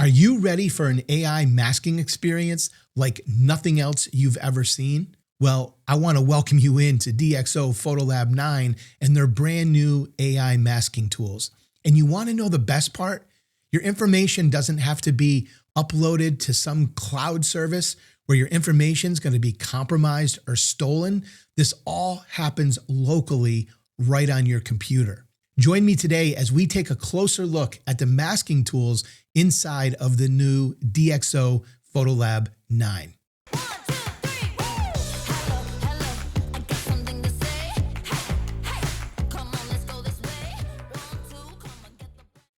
Are you ready for an AI masking experience like nothing else you've ever seen? Well, I want to welcome you into DxO Photolab 9 and their brand new AI masking tools. And you want to know the best part? Your information doesn't have to be uploaded to some cloud service where your information is going to be compromised or stolen. This all happens locally right on your computer. Join me today as we take a closer look at the masking tools inside of the new DxO Photolab 9.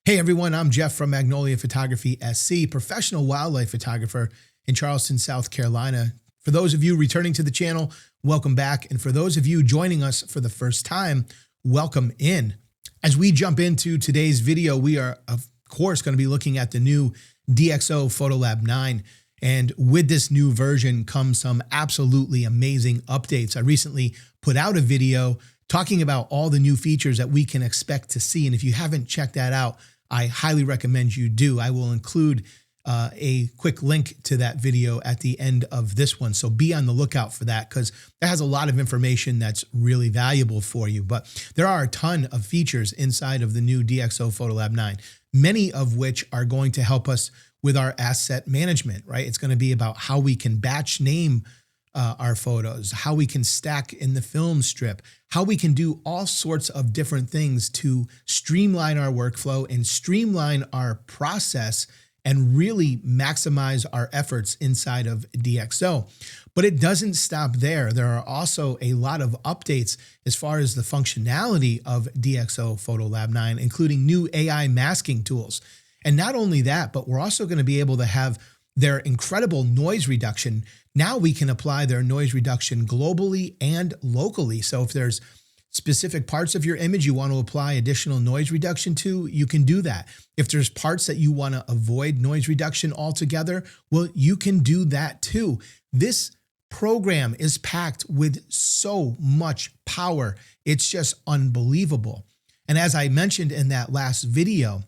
Hey everyone, I'm Jeff from Magnolia Photography SC, professional wildlife photographer in Charleston, South Carolina. For those of you returning to the channel, welcome back. And for those of you joining us for the first time, welcome in. As we jump into today's video, we are, of course, going to be looking at the new DxO Photolab 9. And with this new version comes some absolutely amazing updates. I recently put out a video talking about all the new features that we can expect to see. And if you haven't checked that out, I highly recommend you do. I will include a quick link to that video at the end of this one. So be on the lookout for that because that has a lot of information that's really valuable for you. But there are a ton of features inside of the new DxO Photolab 9, many of which are going to help us with our asset management, right? It's going to be about how we can batch name our photos, how we can stack in the film strip, how we can do all sorts of different things to streamline our workflow and streamline our process and really maximize our efforts inside of DxO. But it doesn't stop there. There are also a lot of updates as far as the functionality of DxO Photolab 9, including new AI masking tools. And not only that, but we're also going to be able to have their incredible noise reduction. Now we can apply their noise reduction globally and locally. So if there's specific parts of your image you want to apply additional noise reduction to, you can do that. If there's parts that you want to avoid noise reduction altogether, well, you can do that too. This program is packed with so much power. It's just unbelievable. And as I mentioned in that last video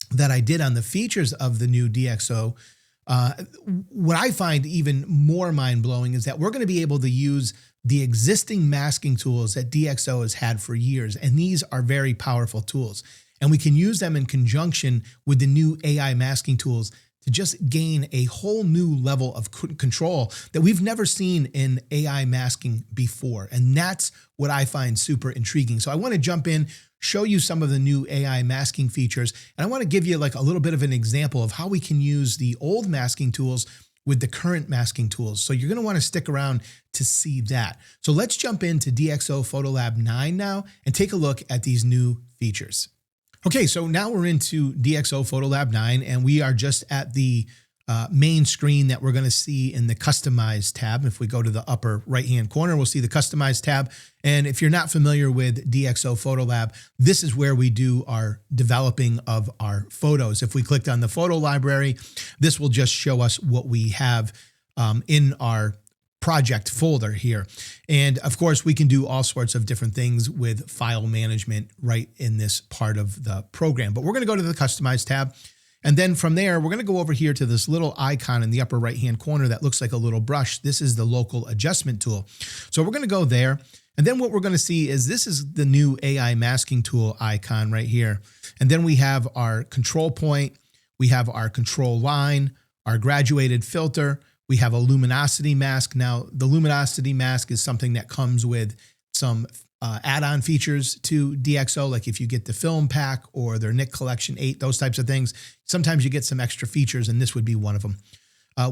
that I did on the features of the new DxO, what I find even more mind-blowing is that we're going to be able to use the existing masking tools that DxO has had for years. And these are very powerful tools. And we can use them in conjunction with the new AI masking tools to just gain a whole new level of control that we've never seen in AI masking before. And that's what I find super intriguing. So I want to jump in, show you some of the new AI masking features. And I want to give you like a little bit of an example of how we can use the old masking tools with the current masking tools. So you're going to want to stick around to see that. So let's jump into DxO Photolab 9 now and take a look at these new features. Okay, so now we're into DxO Photolab 9 and we are just at the main screen that we're going to see in the Customize tab. If we go to the upper right-hand corner, we'll see the Customize tab. And if you're not familiar with DxO Photolab, this is where we do our developing of our photos. If we clicked on the photo library, this will just show us what we have in our project folder here. And of course, we can do all sorts of different things with file management right in this part of the program. But we're going to go to the Customize tab. And then from there, we're going to go over here to this little icon in the upper right-hand corner that looks like a little brush. This is the local adjustment tool. So we're going to go there. And then what we're going to see is this is the new AI masking tool icon right here. And then we have our control point. We have our control line, our graduated filter. We have a luminosity mask. Now, the luminosity mask is something that comes with some add-on features to DxO, like if you get the film pack or their Nick Collection 8, those types of things. Sometimes you get some extra features, and this would be one of them.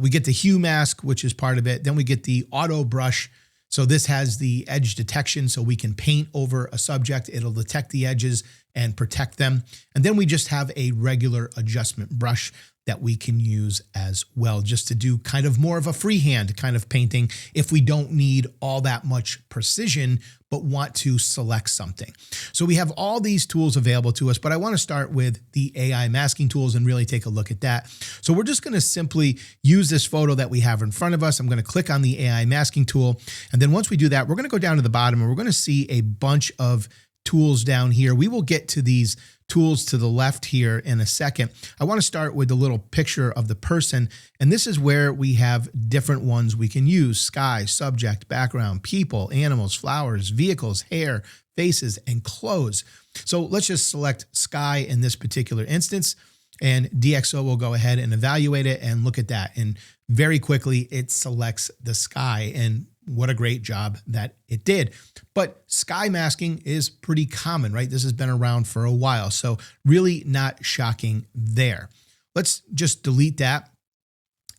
We get the hue mask, which is part of it. Then we get the auto brush. So this has the edge detection, so we can paint over a subject. It'll detect the edges and protect them. And then we just have a regular adjustment brush that we can use as well, just to do kind of more of a freehand kind of painting if we don't need all that much precision, but want to select something. So we have all these tools available to us, but I want to start with the AI masking tools and really take a look at that. So we're just going to simply use this photo that we have in front of us. I'm going to click on the AI masking tool. And then once we do that, we're going to go down to the bottom and we're going to see a bunch of tools down here. We will get to these tools to the left here in a second. I want to start with the little picture of the person. And this is where we have different ones we can use: sky, subject, background, people, animals, flowers, vehicles, hair, faces, and clothes. So let's just select sky in this particular instance, and DxO will go ahead and evaluate it, and look at that. And very quickly, it selects the sky, and what a great job that it did. But sky masking is pretty common, right? This has been around for a while, so really not shocking there. Let's just delete that,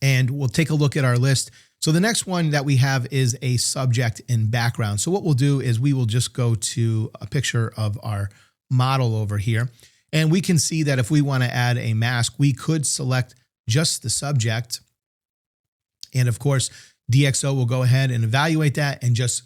and we'll take a look at our list. So the next one that we have is a subject and background. So what we'll do is we will just go to a picture of our model over here, and we can see that if we want to add a mask, we could select just the subject. And of course, DxO will go ahead and evaluate that and just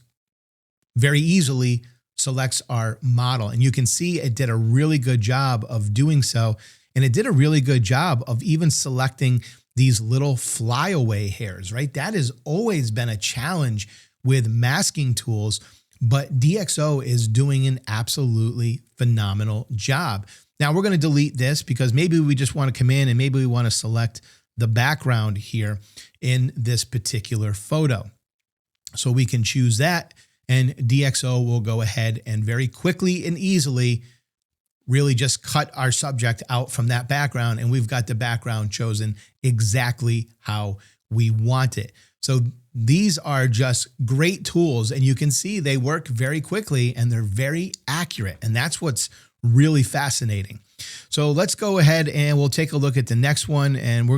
very easily selects our model. And you can see it did a really good job of doing so. And it did a really good job of even selecting these little flyaway hairs, right? That has always been a challenge with masking tools, but DxO is doing an absolutely phenomenal job. Now we're going to delete this because maybe we just want to come in and maybe we want to select the background here in this particular photo. So we can choose that, and DxO will go ahead and very quickly and easily really just cut our subject out from that background, and we've got the background chosen exactly how we want it. So these are just great tools, and you can see they work very quickly and they're very accurate, and that's what's really fascinating. So let's go ahead and we'll take a look at the next one, and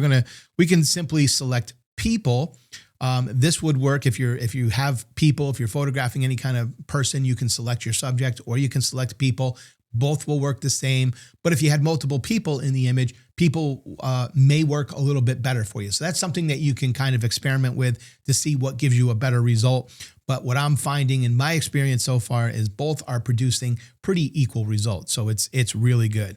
we can simply select people. This would work if you have people, if you're photographing any kind of person, you can select your subject or you can select people. Both will work the same. But if you had multiple people in the image, people may work a little bit better for you. So that's something that you can kind of experiment with to see what gives you a better result. But what I'm finding in my experience so far is both are producing pretty equal results. So it's really good.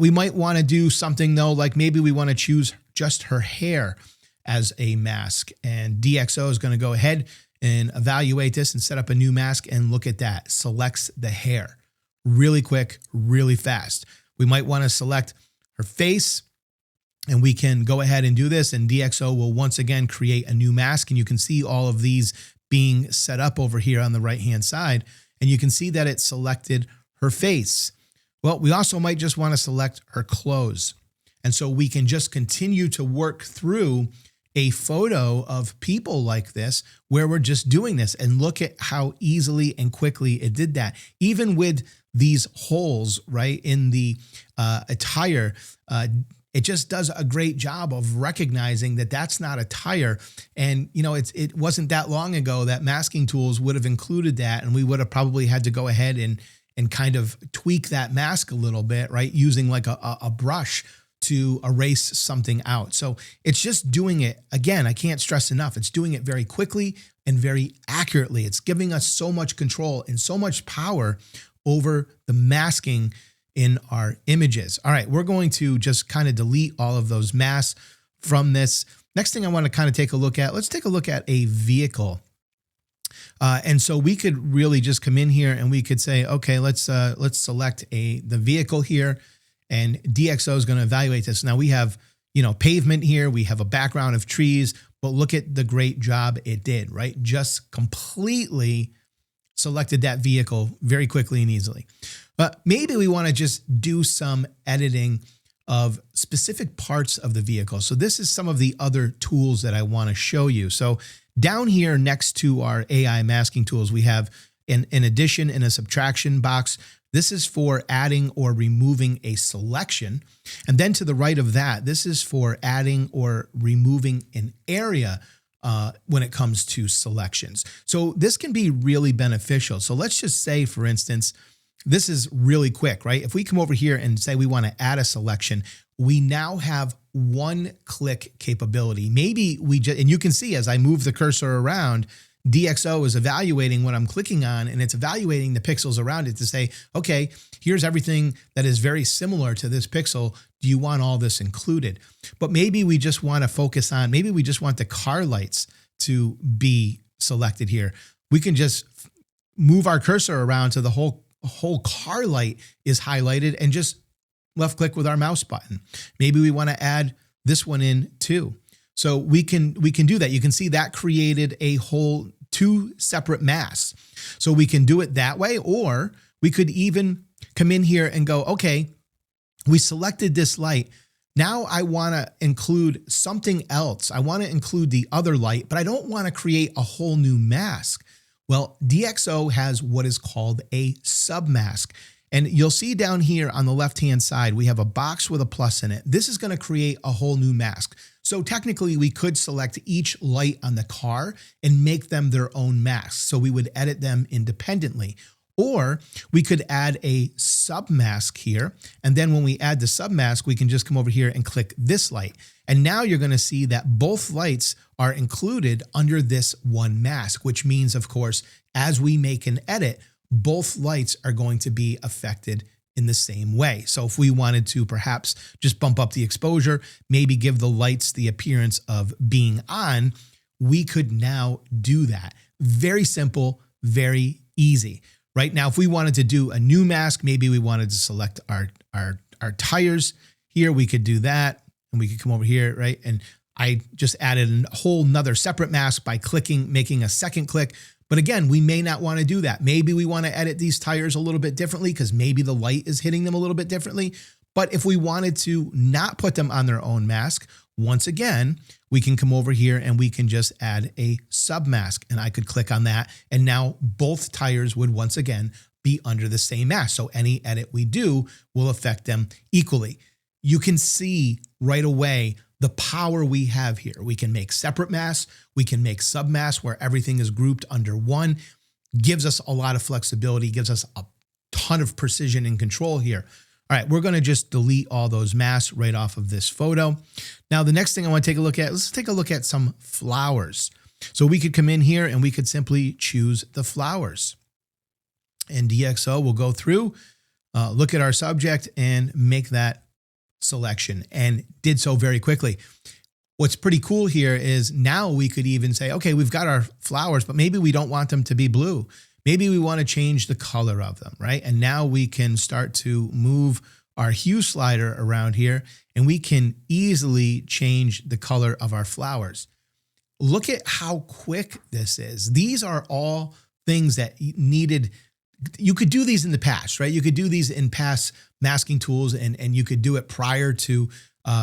We might want to do something though, like maybe we want to choose just her hair as a mask, and DxO is going to go ahead and evaluate this and set up a new mask, and look at that, selects the hair really quick, really fast. We might want to select her face, and we can go ahead and do this, and DxO will once again create a new mask, and you can see all of these being set up over here on the right hand side, and you can see that it selected her face. Well, we also might just want to select her clothes, and so we can just continue to work through a photo of people like this where we're just doing this, and look at how easily and quickly it did that. Even with these holes right in the attire, it just does a great job of recognizing that that's not a tire. And you know, it wasn't that long ago that masking tools would have included that, and we would have probably had to go ahead and kind of tweak that mask a little bit, right? Using like a brush to erase something out. So it's just doing it, again, I can't stress enough, it's doing it very quickly and very accurately. It's giving us so much control and so much power over the masking in our images. All right, we're going to just kind of delete all of those masks from this. Next thing I want to kind of take a look at, let's take a look at a vehicle. And so we could really just come in here and we could say, okay, let's select the vehicle here, and DxO is going to evaluate this. Now we have, pavement here, we have a background of trees, but look at the great job it did, right? Just completely selected that vehicle very quickly and easily. But maybe we want to just do some editing of specific parts of the vehicle. So this is some of the other tools that I want to show you. So down here next to our AI masking tools, we have an addition and a subtraction box. This is for adding or removing a selection. And then to the right of that, this is for adding or removing an area when it comes to selections. So this can be really beneficial. So let's just say, for instance, this is really quick, right? If we come over here and say we want to add a selection, we now have one-click capability. Maybe and you can see as I move the cursor around, DxO is evaluating what I'm clicking on, and it's evaluating the pixels around it to say, okay, here's everything that is very similar to this pixel. Do you want all this included? But maybe we just want to focus on, maybe we just want the car lights to be selected here. We can just move our cursor around to the whole whole car light is highlighted, and just left click with our mouse button. Maybe we want to add this one in too. So we can do that. You can see that created a whole 2 separate masks. So we can do it that way, or we could even come in here and go, okay, we selected this light. Now I want to include something else. I want to include the other light, but I don't want to create a whole new mask. Well, DxO has what is called a submask. And you'll see down here on the left-hand side, we have a box with a plus in it. This is going to create a whole new mask. So technically we could select each light on the car and make them their own masks. So we would edit them independently. Or we could add a submask here. And then when we add the submask, we can just come over here and click this light. And now you're going to see that both lights are included under this one mask, which means, of course, as we make an edit, both lights are going to be affected in the same way. So if we wanted to perhaps just bump up the exposure, maybe give the lights the appearance of being on, we could now do that. Very simple, very easy. Right now, if we wanted to do a new mask, maybe we wanted to select our tires here, we could do that, and we could come over here, right? And I just added a whole nother separate mask by making a second click. But again, we may not want to do that. Maybe we want to edit these tires a little bit differently because maybe the light is hitting them a little bit differently. But if we wanted to not put them on their own mask, once again, we can come over here and we can just add a submask, and I could click on that. And now both tires would once again be under the same mask. So any edit we do will affect them equally. You can see right away the power we have here. We can make separate masks. We can make submasks where everything is grouped under one. Gives us a lot of flexibility, gives us a ton of precision and control here. All right, we're going to just delete all those masks right off of this photo. Now, the next thing I want to take a look at, let's take a look at some flowers. So we could come in here and we could simply choose the flowers. And DxO will go through, look at our subject and make that selection, and did so very quickly. What's pretty cool here is now we could even say, okay, we've got our flowers, but maybe we don't want them to be blue. Maybe we want to change the color of them, right? And now we can start to move our hue slider around here, and we can easily change the color of our flowers. Look at how quick this is. These are all things that needed. You could do these in the past, right? You could do these in past masking tools, and you could do it prior to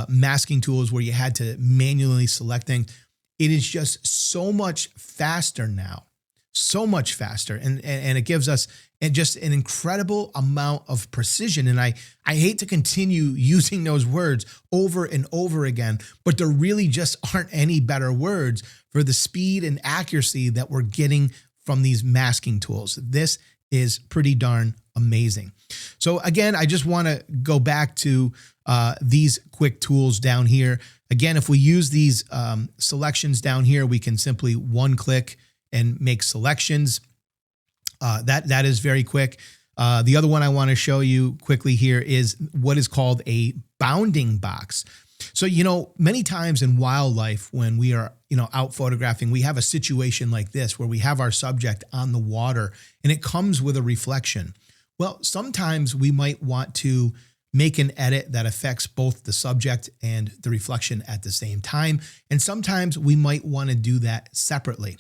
masking tools where you had to manually select things. It is just so much faster now, so much faster. And it gives us just an incredible amount of precision. And I hate to continue using those words over and over again, but there really just aren't any better words for the speed and accuracy that we're getting from these masking tools. This is pretty darn amazing. So again, I just want to go back to these quick tools down here. Again, if we use these selections down here, we can simply one click and make selections. That is very quick. The other one I want to show you quickly here is what is called a bounding box. So, many times in wildlife, when we are, out photographing, we have a situation like this where we have our subject on the water and it comes with a reflection. Well, sometimes we might want to make an edit that affects both the subject and the reflection at the same time. And sometimes we might want to do that separately.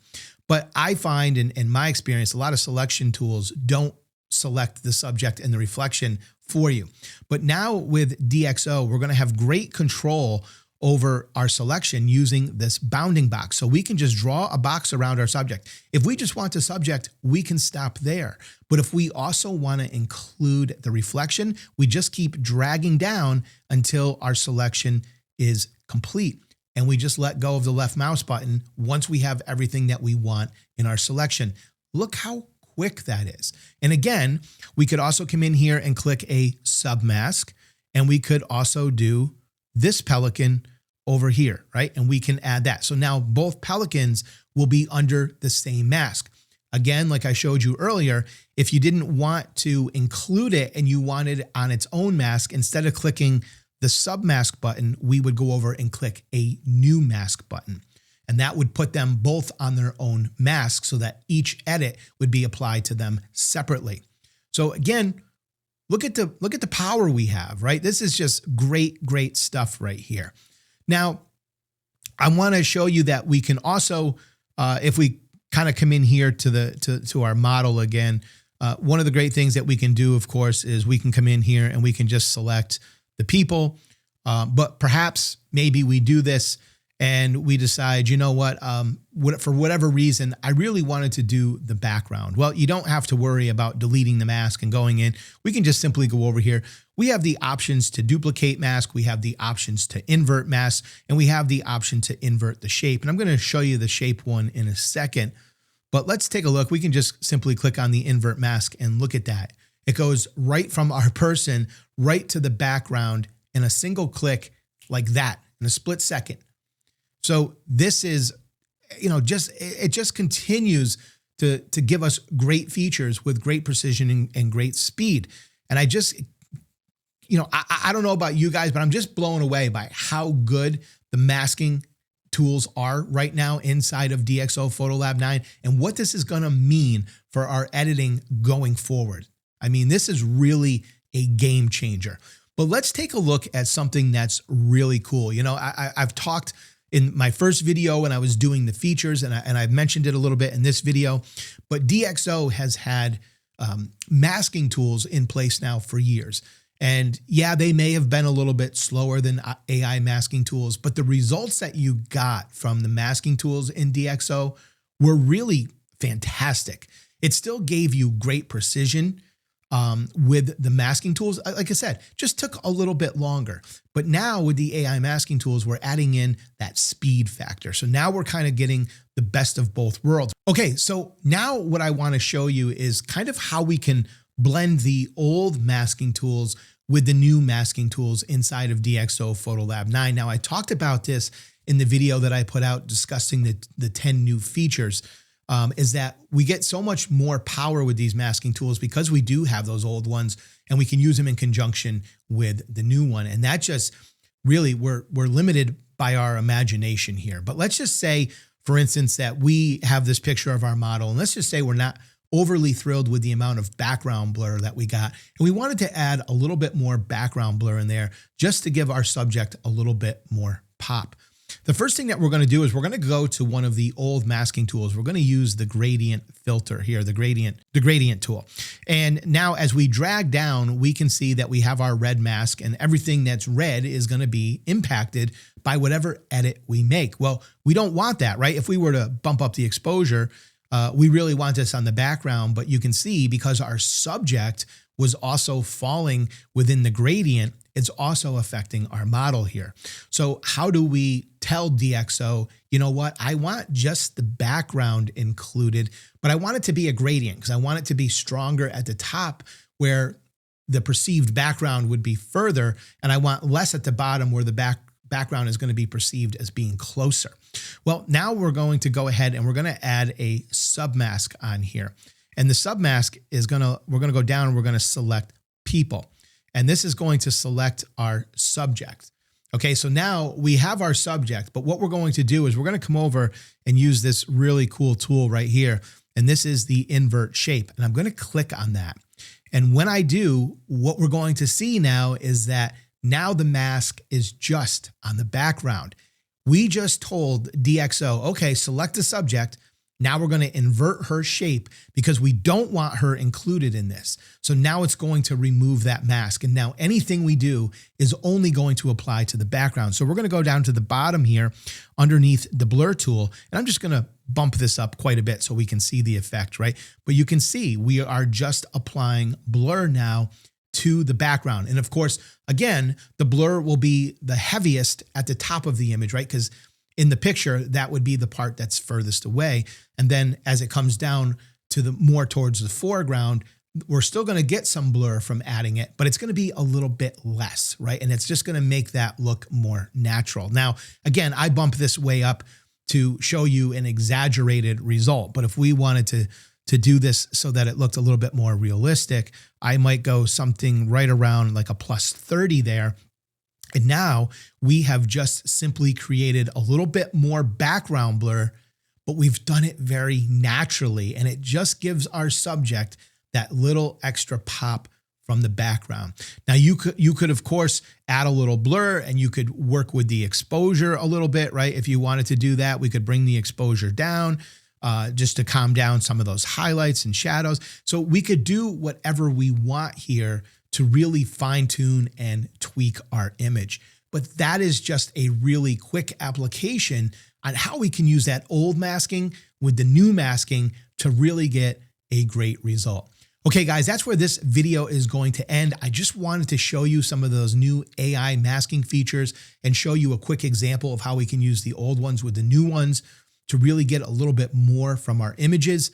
But I find in my experience, a lot of selection tools don't select the subject and the reflection for you. But now with DxO, we're going to have great control over our selection using this bounding box. So we can just draw a box around our subject. If we just want the subject, we can stop there. But if we also want to include the reflection, we just keep dragging down until our selection is complete. And we just let go of the left mouse button once we have everything that we want in our selection. Look how quick that is. And again, we could also come in here and click a submask, and we could also do this pelican over here, right? And we can add that. So now both pelicans will be under the same mask. Again, like I showed you earlier, if you didn't want to include it and you wanted it on its own mask, instead of clicking the submask button, we would go over and click a new mask button. And that would put them both on their own mask so that each edit would be applied to them separately. So again, look at the power we have, right? This is just great stuff right here. Now, I want to show you that we can also, if we kind of come in here to our model again, one of the great things that we can do, of course, is we can come in here and we can just select the people. But perhaps maybe we do this and we decide, you know what, for whatever reason, I really wanted to do the background. Well, you don't have to worry about deleting the mask and going in. We can just simply go over here. We have the options to duplicate mask. We have the options to invert mask, and we have the option to invert the shape. And I'm going to show you the shape one in a second, but let's take a look. We can just simply click on the invert mask and look at that. It goes right from our person right to the background in a single click like that in a split second. So this is, it just continues to give us great features with great precision and great speed. And I just, I don't know about you guys, but I'm just blown away by how good the masking tools are right now inside of DxO Photolab 9 and what this is going to mean for our editing going forward. I mean, this is really a game changer. But let's take a look at something that's really cool. I've talked in my first video when I was doing the features, and I've mentioned it a little bit in this video, but DxO has had masking tools in place now for years. And yeah, they may have been a little bit slower than AI masking tools, but the results that you got from the masking tools in DxO were really fantastic. It still gave you great precision with the masking tools. Like I said, just took a little bit longer. But now with the AI masking tools, we're adding in that speed factor. So now we're kind of getting the best of both worlds. Okay, so now what I want to show you is kind of how we can blend the old masking tools with the new masking tools inside of DxO Photolab 9. Now, I talked about this in the video that I put out discussing the 10 new features. Is that we get so much more power with these masking tools because we do have those old ones and we can use them in conjunction with the new one. And that just really, we're limited by our imagination here. But let's just say, for instance, that we have this picture of our model, and let's just say we're not overly thrilled with the amount of background blur that we got. And we wanted to add a little bit more background blur in there just to give our subject a little bit more pop. The first thing that we're going to do is we're going to go to one of the old masking tools. We're going to use the gradient filter here, the gradient tool. And now as we drag down, we can see that we have our red mask, and everything that's red is going to be impacted by whatever edit we make. Well, we don't want that, right? If we were to bump up the exposure, we really want this on the background, but you can see because our subject was also falling within the gradient, it's also affecting our model here. So how do we tell DxO, you know what, I want just the background included, but I want it to be a gradient because I want it to be stronger at the top where the perceived background would be further, and I want less at the bottom where the background is going to be perceived as being closer. Well, now we're going to go ahead and we're going to add a submask on here. And the submask is we're going to go down and we're going to select people. And this is going to select our subject. Okay, so now we have our subject, but what we're going to do is we're going to come over and use this really cool tool right here. And this is the invert shape. And I'm going to click on that. And when I do, what we're going to see now is that now the mask is just on the background. We just told DxO, okay, select the subject. Now we're going to invert her shape because we don't want her included in this. So now it's going to remove that mask. And now anything we do is only going to apply to the background. So we're going to go down to the bottom here underneath the blur tool. And I'm just going to bump this up quite a bit so we can see the effect, right? But you can see we are just applying blur now to the background. And of course, again, the blur will be the heaviest at the top of the image, right? Because in the picture, that would be the part that's furthest away. And then as it comes down to the more towards the foreground, we're still going to get some blur from adding it, but it's going to be a little bit less, right? And it's just going to make that look more natural. Now, again, I bump this way up to show you an exaggerated result. But if we wanted to do this so that it looked a little bit more realistic, I might go something right around like a +30 there. And now we have just simply created a little bit more background blur, but we've done it very naturally. And it just gives our subject that little extra pop from the background. Now you could of course add a little blur, and you could work with the exposure a little bit, right? If you wanted to do that, we could bring the exposure down just to calm down some of those highlights and shadows. So we could do whatever we want here to really fine tune and tweak our image. But that is just a really quick application on how we can use that old masking with the new masking to really get a great result. Okay, guys, that's where this video is going to end. I just wanted to show you some of those new AI masking features and show you a quick example of how we can use the old ones with the new ones to really get a little bit more from our images.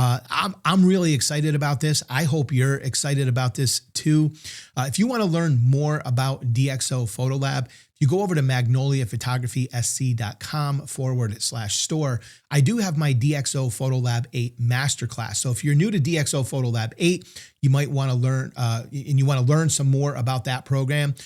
I'm really excited about this. I hope you're excited about this too. If you want to learn more about DxO Photolab, you go over to magnoliaphotography.sc.com/store. I do have my DxO Photolab 8 Masterclass. So if you're new to DxO Photolab 8, you might want to learn and you want to learn some more about that program.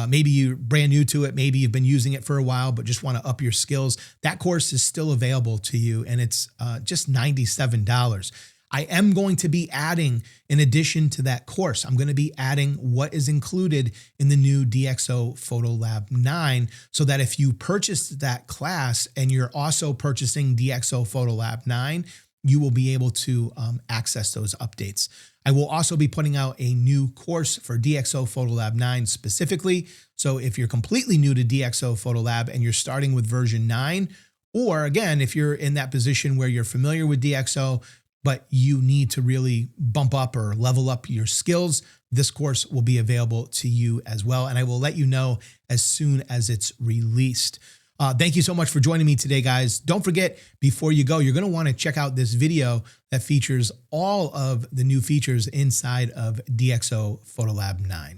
Maybe you're brand new to it. Maybe you've been using it for a while, but just want to up your skills. That course is still available to you, and it's just $97. I am going to be adding, in addition to that course, I'm going to be adding what is included in the new DxO Photolab 9, so that if you purchase that class and you're also purchasing DxO Photolab 9, you will be able to access those updates. I will also be putting out a new course for DxO Photolab 9 specifically. So if you're completely new to DxO Photolab and you're starting with version 9, or again, if you're in that position where you're familiar with DxO, but you need to really bump up or level up your skills, this course will be available to you as well. And I will let you know as soon as it's released. Thank you so much for joining me today, guys. Don't forget, before you go, you're going to want to check out this video that features all of the new features inside of DxO Photolab 9.